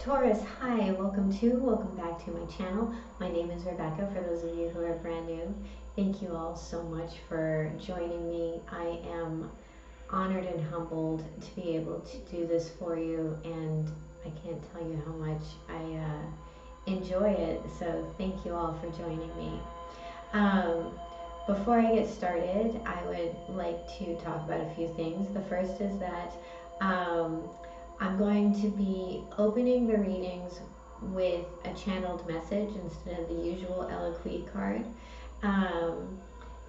Taurus, hi, welcome back to my channel. My name is Rebecca, for those of you who are brand new. Thank you all so much for joining me. I am honored and humbled to be able to do this for you, and I can't tell you how much I enjoy it, so thank you all for joining me. Before I get started, I would like to talk about a few things. The first is that I'm going to be opening the readings with a channeled message instead of the usual Eloquy card.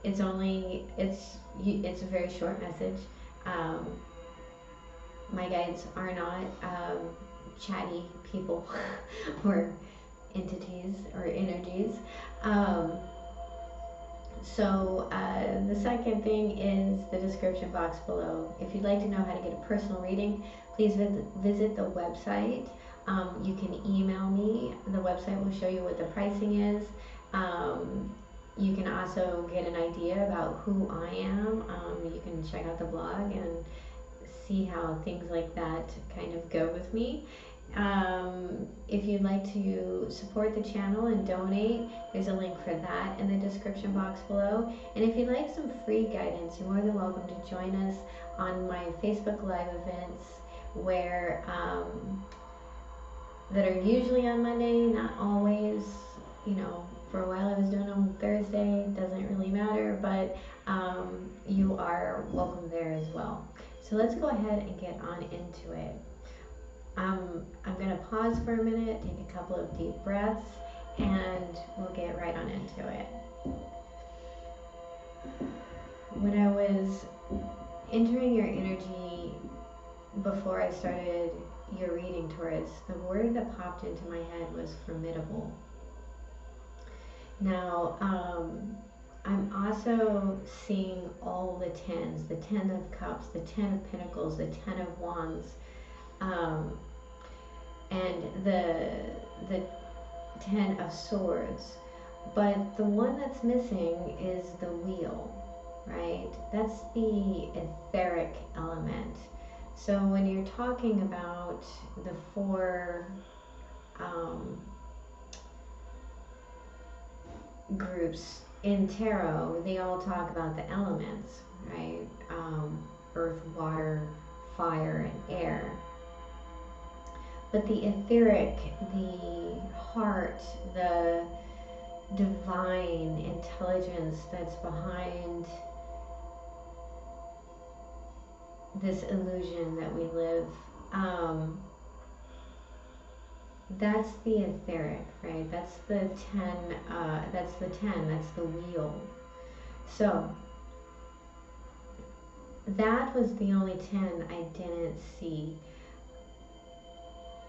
It's a very short message. My guides are not chatty people or entities or energies. The second thing is the description box below. If you'd like to know how to get a personal reading, please visit the website. You can email me. The website will show you what the pricing is. You can also get an idea about who I am. You can check out the blog and see how things like that kind of go with me. If you'd like to support the channel and donate, there's a link for that in the description box below. And if you'd like some free guidance, you're more than welcome to join us on my Facebook Live events, where that are usually on Monday, not always. You know, for a while I was doing them on Thursday, doesn't really matter, but you are welcome there as well. So let's go ahead and get on into it. I'm going to pause for a minute, take a couple of deep breaths, and we'll get right on into it. When I was entering your energy before I started your reading, Taurus, the word that popped into my head was formidable. Now, I'm also seeing all the tens, the 10 of cups, the 10 of pentacles, the 10 of wands, and the 10 of swords. But the one that's missing is the wheel, right? That's the etheric element. So when you're talking about the four groups in tarot, they all talk about the elements, right? Earth, water, fire, and air. But the etheric, the heart, the divine intelligence that's behind this illusion that we live, that's the etheric, right? That's the 10, that's the wheel. So that was the only 10 I didn't see.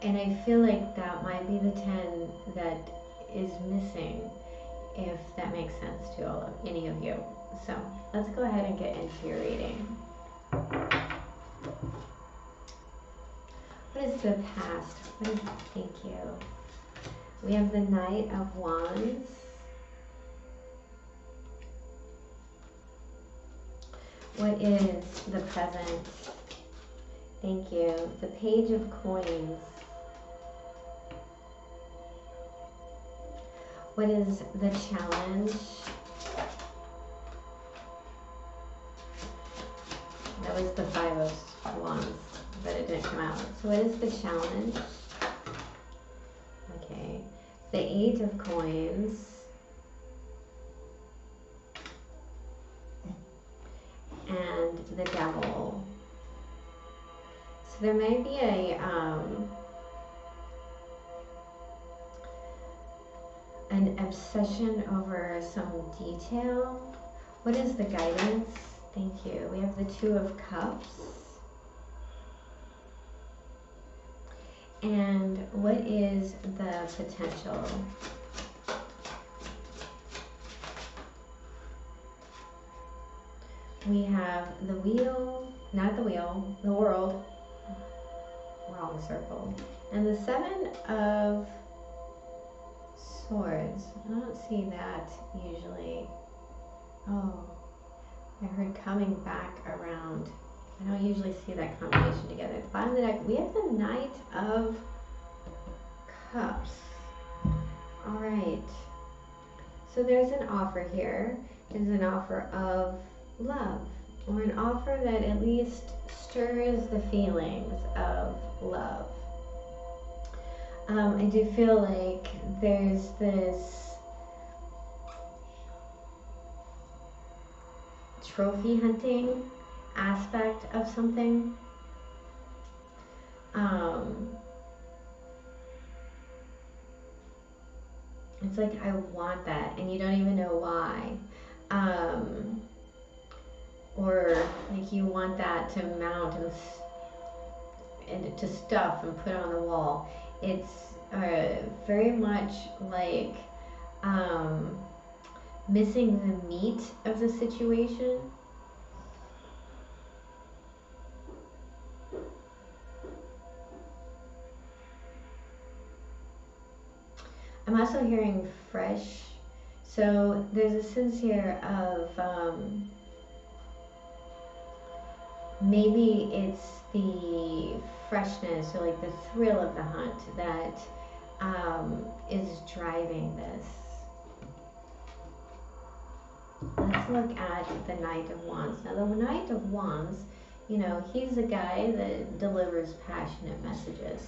And I feel like that might be the 10 that is missing, if that makes sense to any of you. So let's go ahead and get into your reading. What is the past? Thank you. We have the Knight of Wands. What is the present? Thank you. The Page of Coins. What is the challenge? That was the Five of Wands, but it didn't come out. So what is the challenge? Okay. The Eight of Coins. And the Devil. So there may be an obsession over some detail. What is the guidance? Thank you. We have the Two of Cups. And what is the potential? We have the wheel, not the wheel, the world. Wrong circle. And the Seven of Swords. I don't see that usually. Oh, I heard coming back around. I don't usually see that combination together. At the bottom of the deck, we have the Knight of Cups. All right. So there's an offer here. There's an offer of love, or an offer that at least stirs the feelings of love. I do feel like there's this trophy hunting aspect of something. It's like, I want that, and you don't even know why. Or like you want that to mount and to stuff and put on the wall. It's very much like missing the meat of the situation. I'm also hearing fresh. So there's a sense here of maybe it's the freshness or like the thrill of the hunt that is driving this. Let's look at the Knight of Wands. Now the Knight of Wands, you know, he's a guy that delivers passionate messages.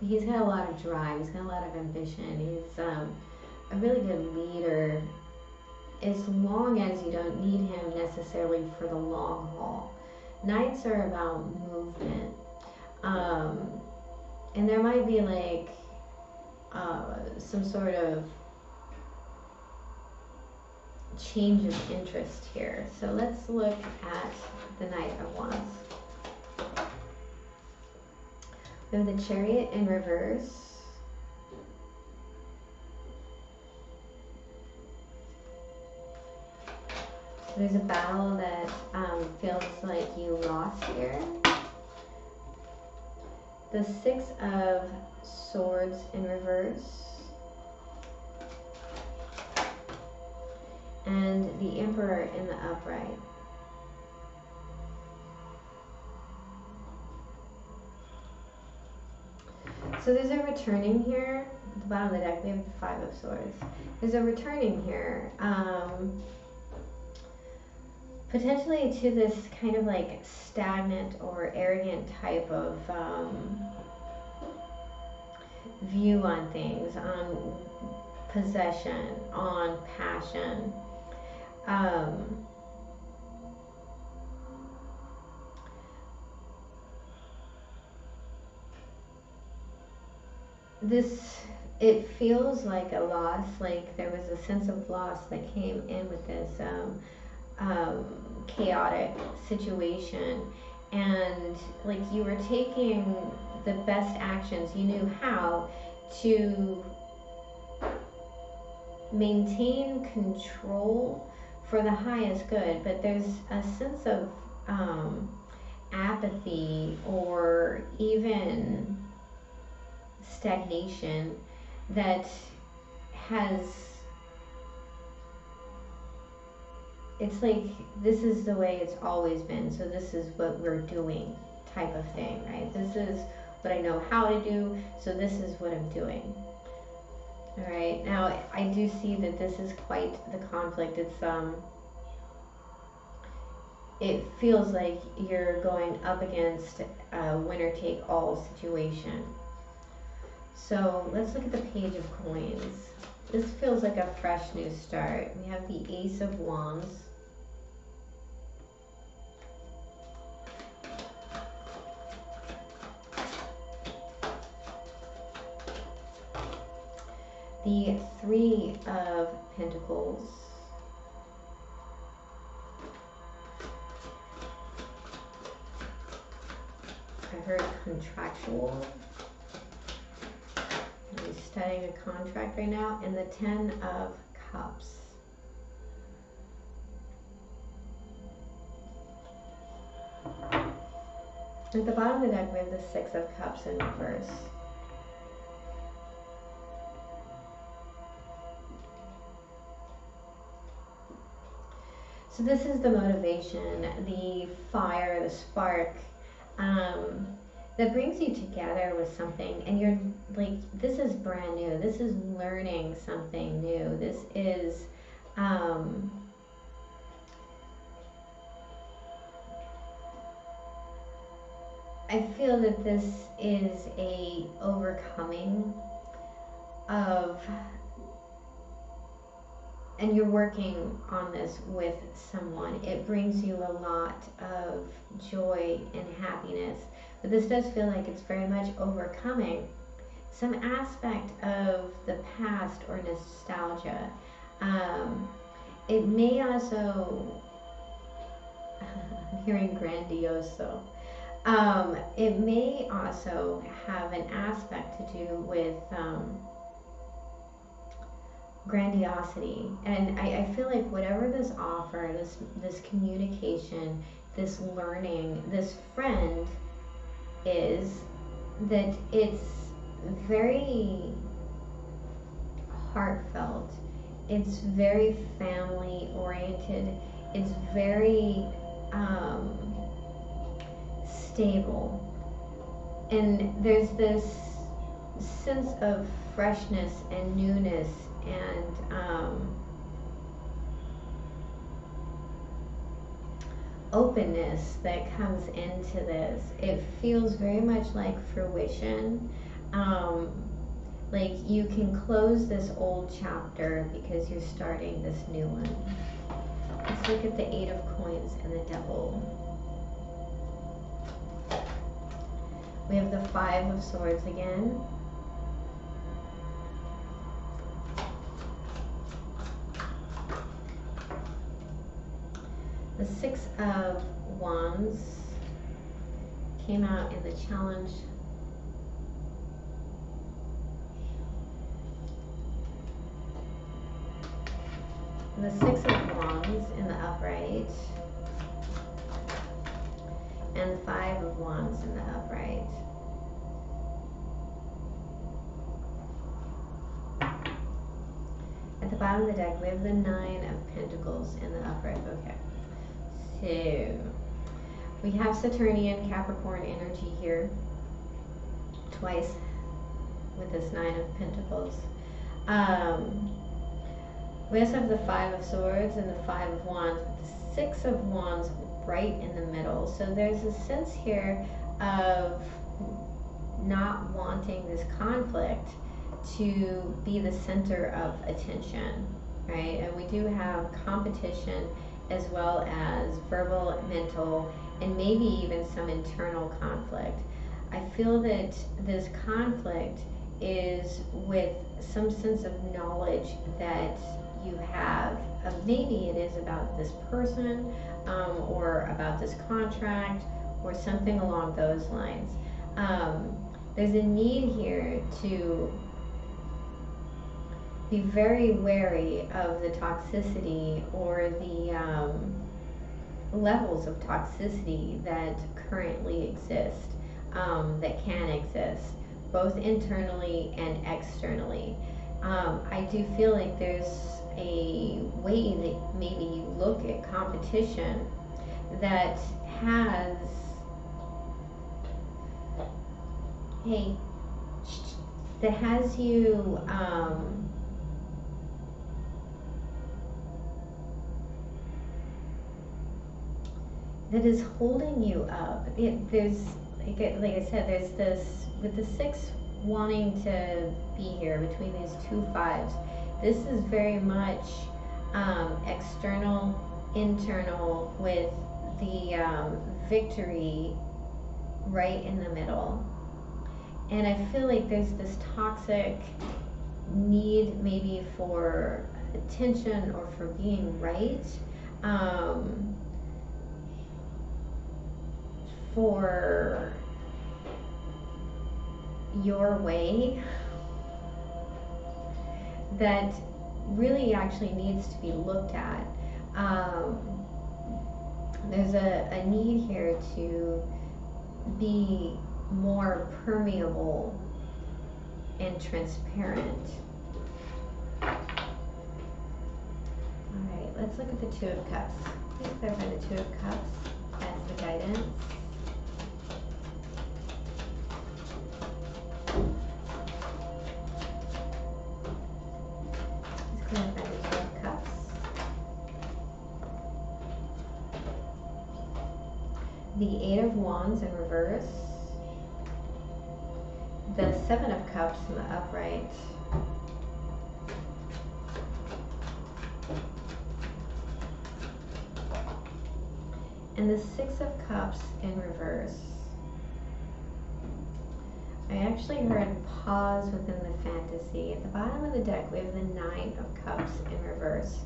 He's got a lot of drive, he's got a lot of ambition, he's a really good leader, as long as you don't need him necessarily for the long haul. Knights are about movement. And there might be like some sort of change of interest here. So let's look at the Knight of Wands. We have the Chariot in reverse. So there's a battle that feels like you lost here. The Six of Swords in reverse. And the Emperor in the upright. So there's a returning here. At the bottom of the deck, we have the Five of Swords. There's a returning here. Potentially to this kind of like stagnant or arrogant type of view on things, on possession, on passion. It feels like a loss, like there was a sense of loss that came in with this chaotic situation, and like you were taking the best actions you knew how to maintain control for the highest good, but there's a sense of apathy or even stagnation that has, it's like this is the way it's always been, so this is what we're doing type of thing, right? This is what I know how to do, so this is what I'm doing. All right, now I do see that this is quite the conflict. It's it feels like you're going up against a winner-take-all situation. So let's look at the Page of Coins. This feels like a fresh new start. We have the Ace of Wands. The Three of Pentacles. I heard contractual. I'm studying a contract right now. And the Ten of Cups. At the bottom of the deck, we have the Six of Cups in reverse. So this is the motivation, the fire, the spark, that brings you together with something, and you're like, this is brand new, this is learning something new, this is I feel that this is a overcoming of, and you're working on this with someone. It brings you a lot of joy and happiness, but this does feel like it's very much overcoming some aspect of the past or nostalgia. It may also, I'm hearing grandioso. It may also have an aspect to do with grandiosity, and I feel like whatever this offer, this communication, this learning, this friend is, that it's very heartfelt, it's very family oriented, it's very stable, and there's this sense of freshness and newness and openness that comes into this. It feels very much like fruition. Like you can close this old chapter because you're starting this new one. Let's look at the 8 of Coins and the Devil. We have the 5 of Swords again. The 6 of Wands came out in the challenge. And the 6 of Wands in the upright. And the 5 of Wands in the upright. At the bottom of the deck, we have the 9 of Pentacles in the upright. Okay. So, we have Saturnian Capricorn energy here. Twice with this 9 of Pentacles. We also have the 5 of Swords and the 5 of Wands, with the 6 of Wands right in the middle. So there's a sense here of not wanting this conflict to be the center of attention, right? And we do have competition as well as verbal, mental, and maybe even some internal conflict. I feel that this conflict is with some sense of knowledge that you have of, maybe it is about this person or about this contract or something along those lines. There's a need here to be very wary of the toxicity or the levels of toxicity that currently exist, that can exist, both internally and externally. I do feel like there's a way that maybe you look at competition that has, hey, that has you that is holding you up. There's, like I said, there's this, with the 6 wanting to be here between these 2 5s, this is very much external, internal, with the victory right in the middle. And I feel like there's this toxic need maybe for attention or for being right, for your way, that really actually needs to be looked at. There's a need here to be more permeable and transparent. Alright, let's look at the 2 of Cups. Please clarify the 2 of Cups as the guidance. Queen of Pentacles, Two of Cups. The Eight of Wands in reverse. The Seven of Cups in the upright. And the Six of Cups in reverse. I actually heard pause within the fantasy. At the bottom of the deck, we have the Nine of Cups in reverse.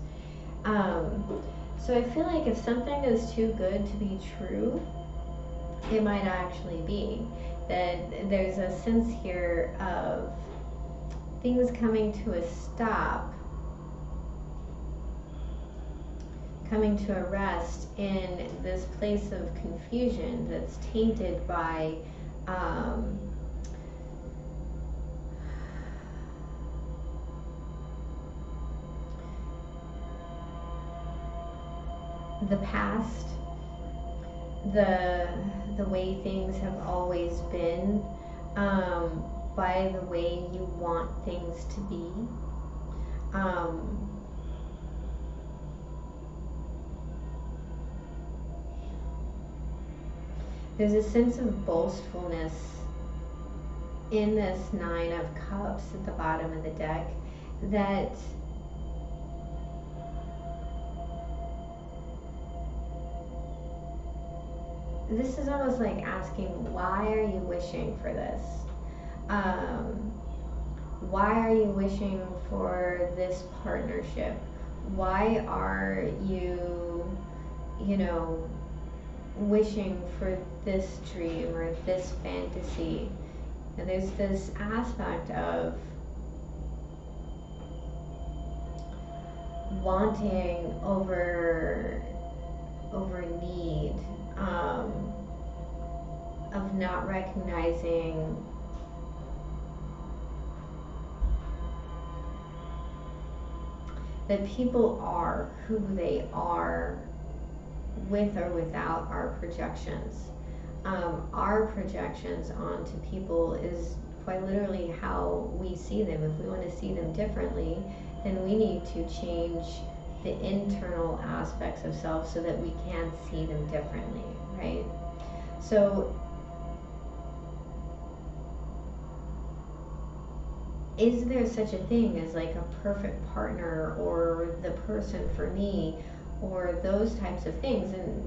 So I feel like if something is too good to be true, it might actually be. That there's a sense here of things coming to a stop, coming to a rest in this place of confusion that's tainted by the past, the way things have always been, by the way you want things to be. There's a sense of boastfulness in this Nine of Cups at the bottom of the deck that this is almost like asking, why are you wishing for this? Why are you wishing for this partnership? Why are you, wishing for this dream or this fantasy? And there's this aspect of wanting over need, of not recognizing that people are who they are with or without our projections. Our projections onto people is quite literally how we see them. If we want to see them differently, then we need to change the internal aspects of self so that we can see them differently, right? So is there such a thing as like a perfect partner or the person for me or those types of things? And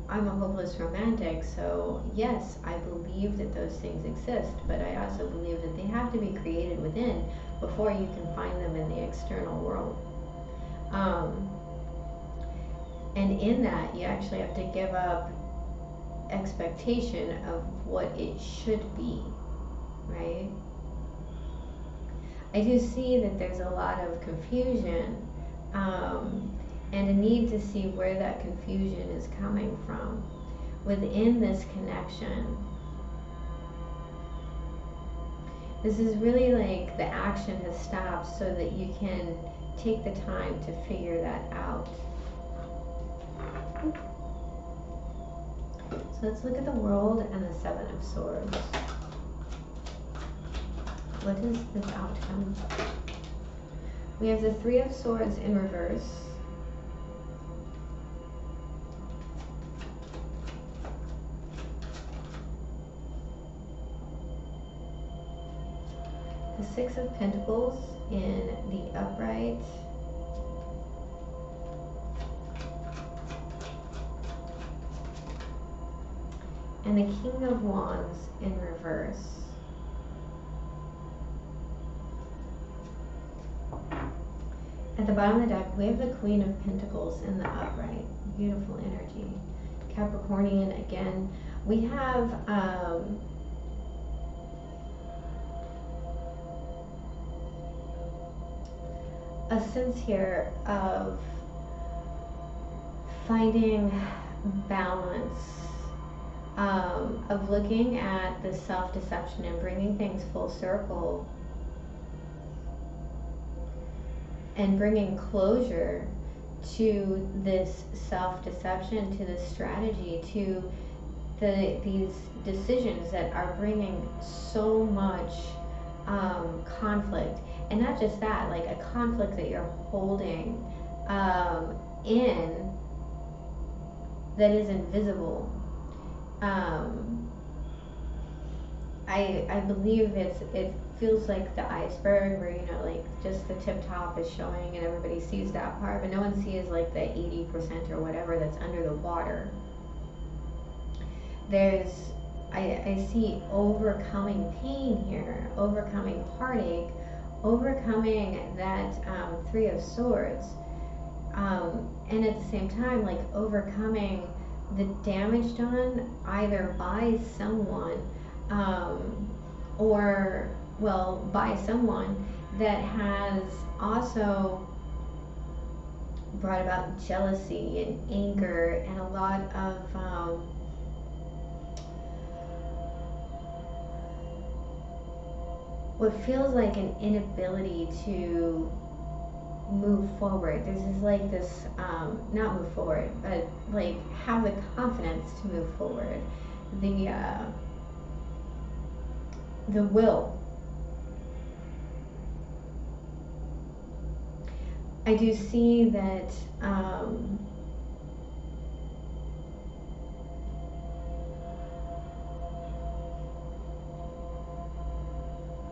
I'm a hopeless romantic, so yes, I believe that those things exist, but I also believe that they have to be created within before you can find them in the external world. And in that, you actually have to give up expectation of what it should be, right? I do see that there's a lot of confusion, and a need to see where that confusion is coming from within this connection. This is really like the action has stopped so that you can take the time to figure that out. So let's look at the World and the Seven of Swords. What is this outcome? We have the Three of Swords in reverse. The Six of Pentacles in the upright. And the King of Wands in reverse. At the bottom of the deck, we have the Queen of Pentacles in the upright. Beautiful energy. Capricornian again. We have a sense here of finding balance, of looking at the self-deception and bringing things full circle and bringing closure to this self-deception, to this strategy, to these decisions that are bringing so much conflict And not just that, like a conflict that you're holding in that is invisible. I believe it feels like the iceberg where, you know, like just the tip top is showing and everybody sees that part, but no one sees like the 80% or whatever that's under the water. I see overcoming pain here, overcoming heartache, overcoming that Three of Swords, and at the same time, like overcoming the damage done either by someone, or, well, by someone that has also brought about jealousy and anger and a lot of what feels like an inability to move forward. There's this like this, not move forward, but like have the confidence to move forward. The will. I do see that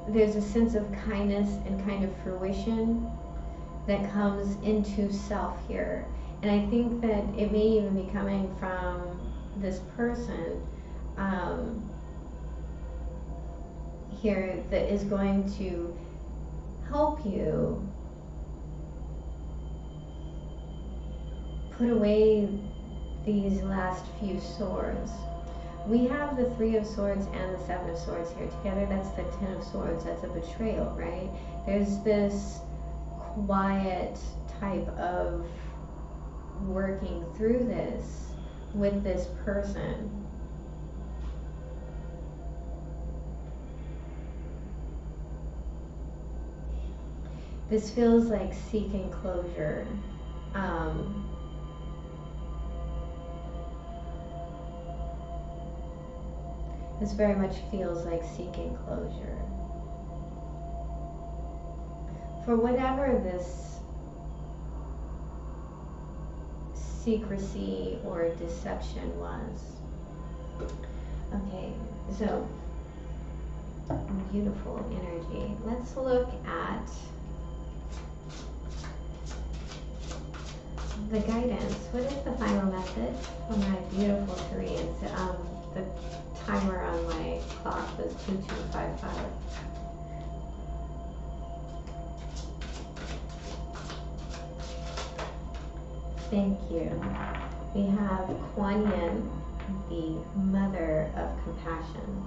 there's a sense of kindness and kind of fruition that comes into self here. And I think that it may even be coming from this person here that is going to help you put away these last few swords. We have the Three of Swords and the Seven of Swords here together. That's the Ten of Swords. That's a betrayal, right? There's this quiet type of working through this with this person. This feels like seeking closure. This very much feels like seeking closure. For whatever this secrecy or deception was. Okay, so beautiful energy. Let's look at the guidance. What is the final message for my beautiful Koreans? The timer on my clock was 2255. Thank you. We have Kuan Yin, the mother of compassion,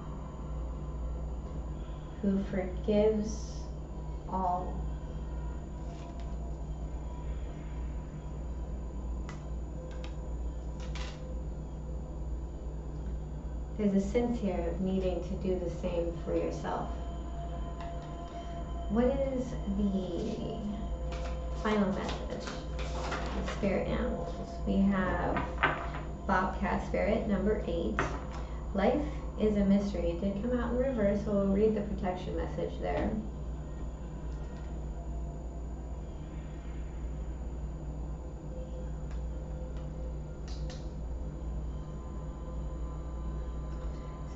who forgives all. There's a sense here of needing to do the same for yourself. What is the final message? Spirit animals. We have Bobcat Spirit, number 8. Life is a mystery. It did come out in reverse, so we'll read the protection message there.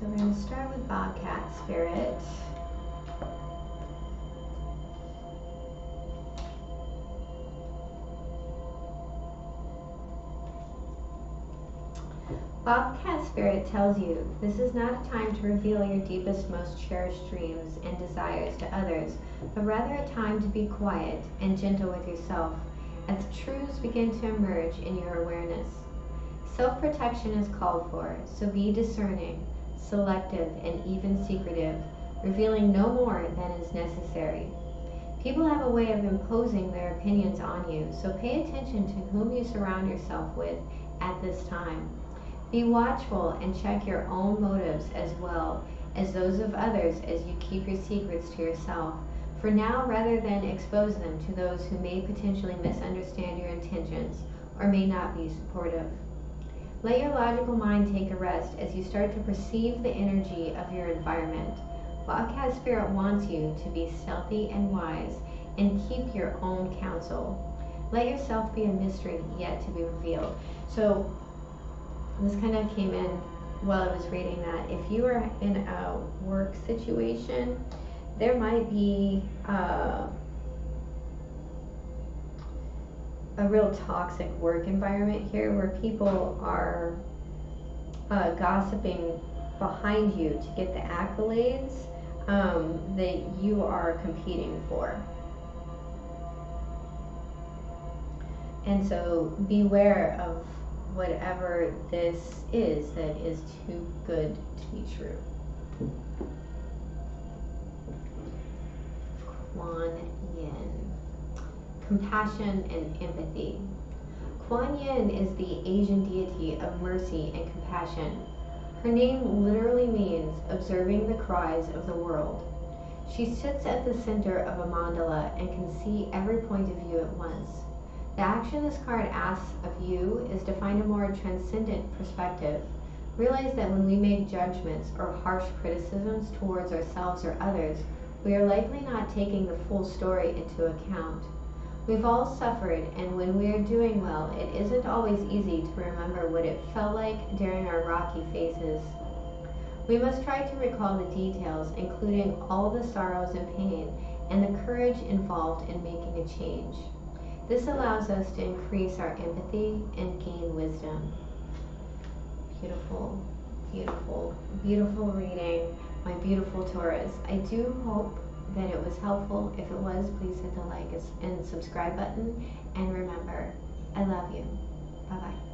So we're going to start with Bobcat Spirit. Bobcat Spirit tells you this is not a time to reveal your deepest, most cherished dreams and desires to others, but rather a time to be quiet and gentle with yourself as truths begin to emerge in your awareness. Self-protection is called for, so be discerning, selective, and even secretive, revealing no more than is necessary. People have a way of imposing their opinions on you, so pay attention to whom you surround yourself with at this time. Be watchful and check your own motives as well as those of others as you keep your secrets to yourself. For now, rather than expose them to those who may potentially misunderstand your intentions or may not be supportive. Let your logical mind take a rest as you start to perceive the energy of your environment. Wildcat Spirit wants you to be stealthy and wise and keep your own counsel. Let yourself be a mystery yet to be revealed. So this kind of came in while I was reading that. If you are in a work situation, there might be a real toxic work environment here where people are gossiping behind you to get the accolades that you are competing for. And so beware of whatever this is that is too good to be true. Kuan Yin. Compassion and empathy. Kuan Yin is the Asian deity of mercy and compassion. Her name literally means observing the cries of the world. She sits at the center of a mandala and can see every point of view at once. The action this card asks of you is to find a more transcendent perspective. Realize that when we make judgments or harsh criticisms towards ourselves or others, we are likely not taking the full story into account. We've all suffered, and when we are doing well, it isn't always easy to remember what it felt like during our rocky phases. We must try to recall the details, including all the sorrows and pain, and the courage involved in making a change. This allows us to increase our empathy and gain wisdom. Beautiful, beautiful, beautiful reading, my beautiful Taurus. I do hope that it was helpful. If it was, please hit the like and subscribe button. And remember, I love you. Bye-bye.